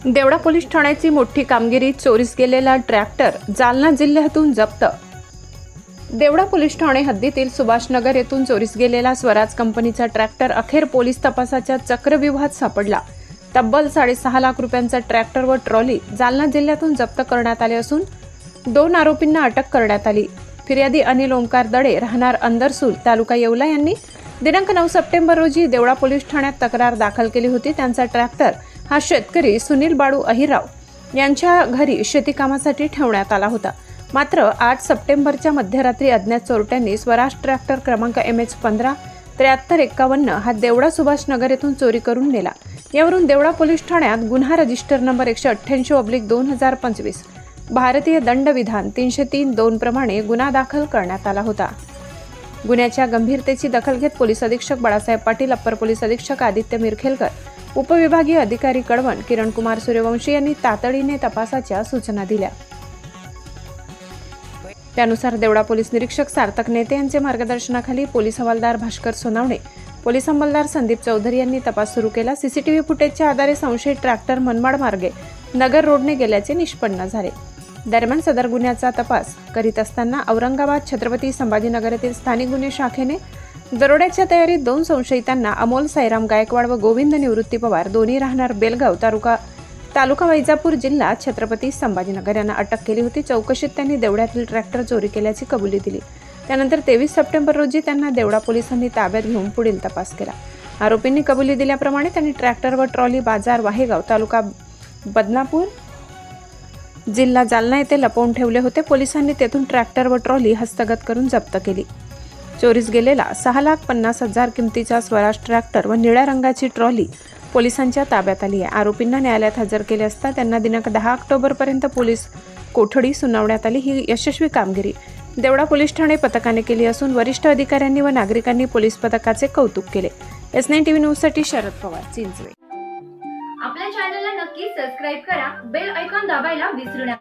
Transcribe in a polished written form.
Deola police ठाण्याची मोठी कामगिरी, चोरीस गेलेला ट्रॅक्टर जालना जिल्ह्यातून जप्त। देवळा पोलीस ठाणे हद्दीतील सुभाषनगर येथून चोरीस गेलेला स्वराज कंपनीचा ट्रॅक्टर अखेर पोलीस तपासाच्या चक्रव्यूहात सापडला। तब्बल 6.5 लाख रुपयांचा ट्रॅक्टर व ट्रॉली जालना जिल्ह्यातून जप्त करण्यात आले असून 2 आरोपींना अटक करण्यात आली। फिर्यादी अनिल ओंकार दडे राहणार अंदरसूल तालुका येवला यांनी दिनांक 9 सप्टेंबर रोजी देवळा पोलीस ठाण्यात तक्रार दाखल केली होती। त्यांचा ट्रॅक्टर हा शेतकरी सुनील बाळू अहिरराव यांच्या घरी शेती कामासाठी ठेवण्यात आला होता। मात्र 8 सप्टेंबरच्या मध्यरात्री अज्ञात चोरट्यांनी स्वराज ट्रॅक्टर क्रमांक MH15 7351 हा देवळा सुभाषनगर येथून चोरी करून नेला। यावरून देवळा पोलीस ठाण्यात गुन्हा रजिस्टर नंबर 188/2025 भारतीय दंडविधान 303(2) प्रमाणे गुन्हा दाखल करण्यात आला होता। गुन्ह्याच्या गंभीरतेची दखल घेत पोलीस अधीक्षक बाळासाहेब पाटील, अप्पर पोलीस अधीक्षक आदित्य मिरखेलकर, उपविभागीय अधिकारी कळवण किरण कुमार सूर्यवंशी यांनी तातडीने तपासाच्या सूचना दिल्या। त्यानुसार देवळा पोलीस निरीक्षक सार्थक नेते यांचे मार्गदर्शनाखाली पोलीस हवालदार भास्कर सोनावणे, पोलीस अंमलदार संदीप चौधरी यांनी तपास सुरू केला। सीसीटीव्ही फुटेजच्या आधारे संशयित ट्रॅक्टर मनमाड मार्गे नगर रोडने गेल्याचे निष्पन्न झाले। दरम्यान सदर गुन्ह्याचा तपास करीत असताना औरंगाबाद छत्रपती संभाजीनगर येथील स्थानिक गुन्हे शाखेने दरोड्याच्या तयारीत 2 संशयितांना अमोल साईराम गायकवाड व गोविंद निवृत्ती पवार दोन्ही राहणार बेलगाव तालुका वैजापूर जिल्हा छत्रपती संभाजीनगर यांना अटक केली होती। चौकशीत त्यांनी देवळ्यातील ट्रॅक्टर चोरी केल्याची कबुली दिली। त्यानंतर 23 सप्टेंबर रोजी त्यांना देवळा पोलिसांनी ताब्यात घेऊन पुढील तपास केला। आरोपींनी कबुली दिल्याप्रमाणे त्यांनी ट्रॅक्टर व ट्रॉली बाजार वाहेगाव तालुका बदनापूर जिल्हा जालना येथे लपवून ठेवले होते। पोलिसांनी तेथून ट्रॅक्टर व ट्रॉली हस्तगत करून जप्त केली। चोरीस गेलेला 6,50,000 किमतीचा स्वराज ट्रॅक्टर व निळ्या रंगाची ट्रॉली पोलिसांच्या ताब्यात आली आहे। आरोपींना न्यायालयात हजर केले असता त्यांना दिनांक 10 ऑक्टोबरपर्यंत पोलीस कोठडी सुनावण्यात आली। ही यशस्वी कामगिरी देवळा पोलीस ठाणे पथकाने केली असून वरिष्ठ अधिकाऱ्यांनी व नागरिकांनी पोलीस पथकाचे कौतुक केले। S9 TV न्यूज साठी शरद पवार, चिंचवे। आपल्या चॅनलला नक्की सबस्क्राइब करा, बेल आयकॉन दाबायला विसरू नका।